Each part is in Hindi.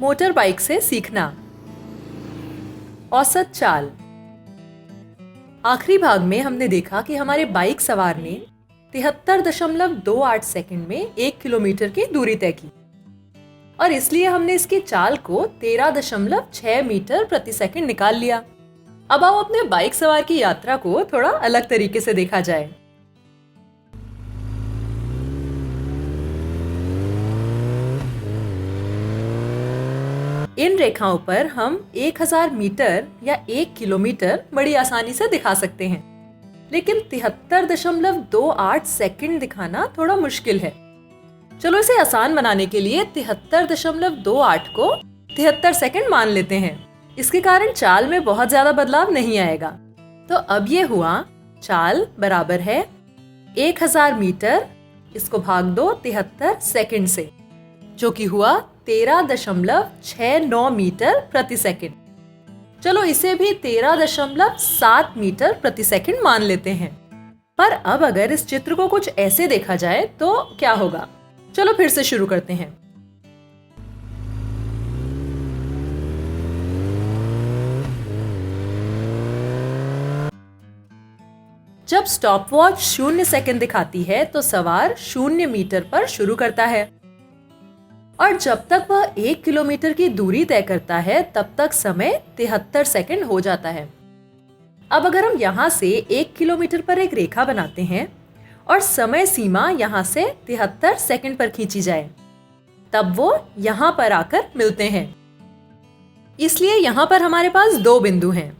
मोटर बाइक से सीखना। औसत चाल। आखिरी भाग में हमने देखा कि हमारे बाइक सवार ने 73.28 सेकंड में 1 किलोमीटर की दूरी तय की और इसलिए हमने इसकी चाल को 13.6 मीटर प्रति सेकंड निकाल लिया। अब आओ अपने बाइक सवार की यात्रा को थोड़ा अलग तरीके से देखा जाए। इन रेखाओं पर हम 1000 मीटर या 1 किलोमीटर बड़ी आसानी से दिखा सकते हैं, लेकिन 73.28 सेकंड दिखाना थोड़ा मुश्किल है। चलो इसे आसान बनाने के लिए 73.28 को 73 सेकंड मान लेते हैं। इसके कारण चाल में बहुत ज्यादा बदलाव नहीं आएगा। तो अब ये हुआ चाल बराबर है 1000 मीटर, इसको भाग दो 73 सेकंड से, जो कि हुआ 13.69 मीटर प्रति सेकंड। चलो इसे भी 13.7 मीटर प्रति सेकंड मान लेते हैं। पर अब अगर इस चित्र को कुछ ऐसे देखा जाए तो क्या होगा? चलो फिर से शुरू करते हैं। जब स्टॉपवॉच 0 सेकंड दिखाती है तो सवार 0 मीटर पर शुरू करता है और जब तक वह 1 किलोमीटर की दूरी तय करता है तब तक समय 73 सेकंड हो जाता है। अब अगर हम यहाँ से 1 किलोमीटर पर एक रेखा बनाते हैं और समय सीमा यहाँ से 73 सेकंड पर खींची जाए, तब वो यहाँ पर आकर मिलते हैं। इसलिए यहाँ पर हमारे पास दो बिंदु हैं,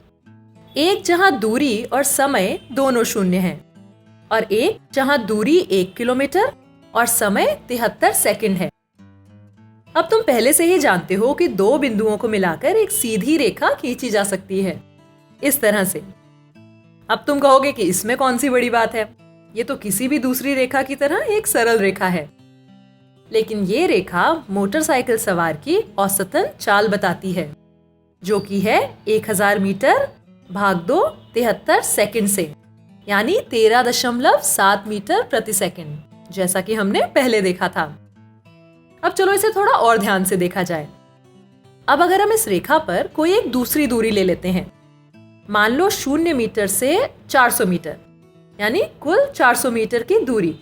एक जहाँ दूरी और समय दोनों 0 हैं और एक जहाँ दूरी 1 किलोमीटर और समय 73 सेकंड है। अब तुम पहले से ही जानते हो कि दो बिंदुओं को मिलाकर एक सीधी रेखा खींची जा सकती है, इस तरह से। अब तुम कहोगे कि इसमें कौन सी बड़ी बात है, ये तो किसी भी दूसरी रेखा की तरह एक सरल रेखा है। लेकिन ये रेखा मोटरसाइकिल सवार की औसतन चाल बताती है, जो कि है 1000 मीटर भाग दो 73 सेकंड से, यानी 13.7 मीटर प्रति सेकंड, जैसा कि हमने पहले देखा था। अब चलो इसे थोड़ा और ध्यान से देखा जाए। अब अगर हम इस रेखा पर कोई एक दूसरी दूरी ले लेते हैं, मान लो 0 मीटर से 400 मीटर, यानी कुल 400 मीटर की दूरी।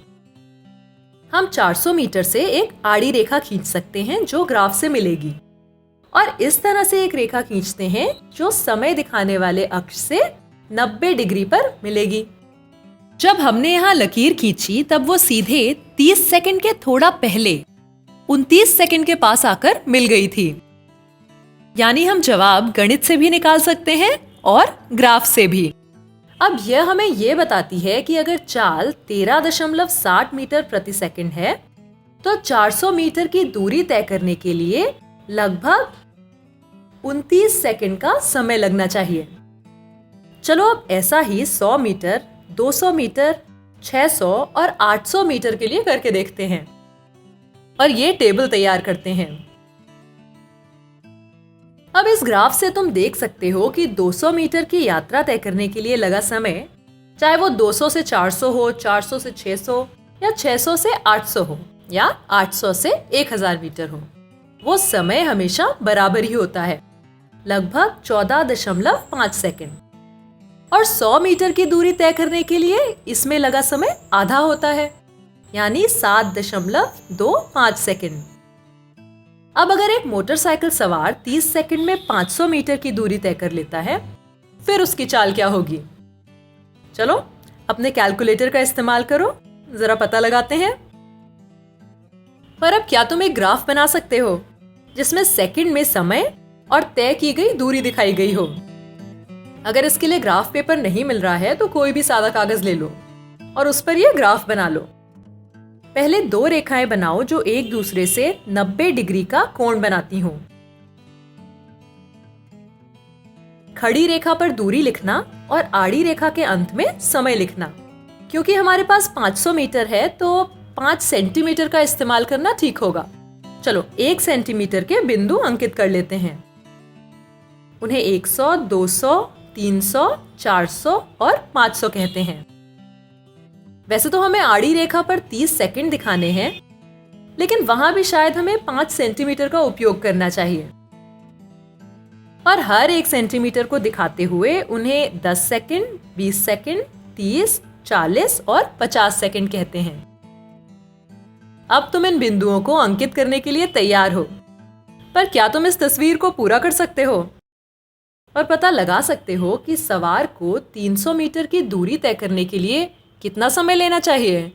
हम 400 मीटर से एक आड़ी रेखा खींच सकते हैं जो ग्राफ से मिलेगी और इस तरह से एक रेखा खींचते हैं जो समय दिखाने वाले अक्ष से 90 डिग्री पर मिलेगी। जब हमने यहाँ लकीर खींची तब वो सीधे 30 सेकंड के थोड़ा पहले 29 सेकंड के पास आकर मिल गई थी। यानी हम जवाब गणित से भी निकाल सकते हैं और ग्राफ से भी। अब यह हमें यह बताती है कि अगर चाल 13.60 मीटर प्रति सेकंड है तो 400 मीटर की दूरी तय करने के लिए लगभग 29 सेकंड का समय लगना चाहिए। चलो अब ऐसा ही 100 मीटर, 200 मीटर, 600 और 800 मीटर के लिए करके देखते हैं और ये टेबल तैयार करते हैं। अब इस ग्राफ से तुम देख सकते हो कि 200 मीटर की यात्रा तय करने के लिए लगा समय, चाहे वो 200 से 400 हो, 400 से 600 या 600 से 800 हो या 800 से 1000 मीटर हो, वो समय हमेशा बराबर ही होता है, लगभग 14.5 सेकंड। और 100 मीटर की दूरी तय करने के लिए इसमें लगा समय आधा होता है, यानी 7.25 सेकंड। अब अगर एक मोटरसाइकिल सवार 30 सेकंड में 500 मीटर की दूरी तय कर लेता है, फिर उसकी चाल क्या होगी? चलो अपने कैलकुलेटर का इस्तेमाल करो, जरा पता लगाते हैं। पर अब क्या तुम एक ग्राफ बना सकते हो जिसमें सेकंड में समय और तय की गई दूरी दिखाई गई हो? अगर इसके लिए ग्राफ पेपर नहीं मिल रहा है तो कोई भी सादा कागज ले लो और उस पर यह ग्राफ बना लो। पहले दो रेखाएं बनाओ जो एक दूसरे से 90 डिग्री का कोण बनाती हों। खड़ी रेखा पर दूरी लिखना और आड़ी रेखा के अंत में समय लिखना। क्योंकि हमारे पास 500 मीटर है तो 5 सेंटीमीटर का इस्तेमाल करना ठीक होगा। चलो 1 सेंटीमीटर के बिंदु अंकित कर लेते हैं। उन्हें 100, 200, 300, 400 और 500 कहते हैं। वैसे तो हमें आड़ी रेखा पर 30 सेकंड दिखाने हैं, लेकिन वहां भी शायद हमें 5 सेंटीमीटर का उपयोग करना चाहिए। और हर 1 सेंटीमीटर को दिखाते हुए उन्हें 10 सेकंड, 20 सेकंड, 30, 40 और 50 सेकंड कहते हैं। अब तुम इन बिंदुओं को अंकित करने के लिए तैयार हो, पर क्या तुम इस तस्वीर को पूरा कर सकते हो और पता लगा सकते हो कि सवार को 300 मीटर की दूरी तय करने के लिए कितना समय लेना चाहिए?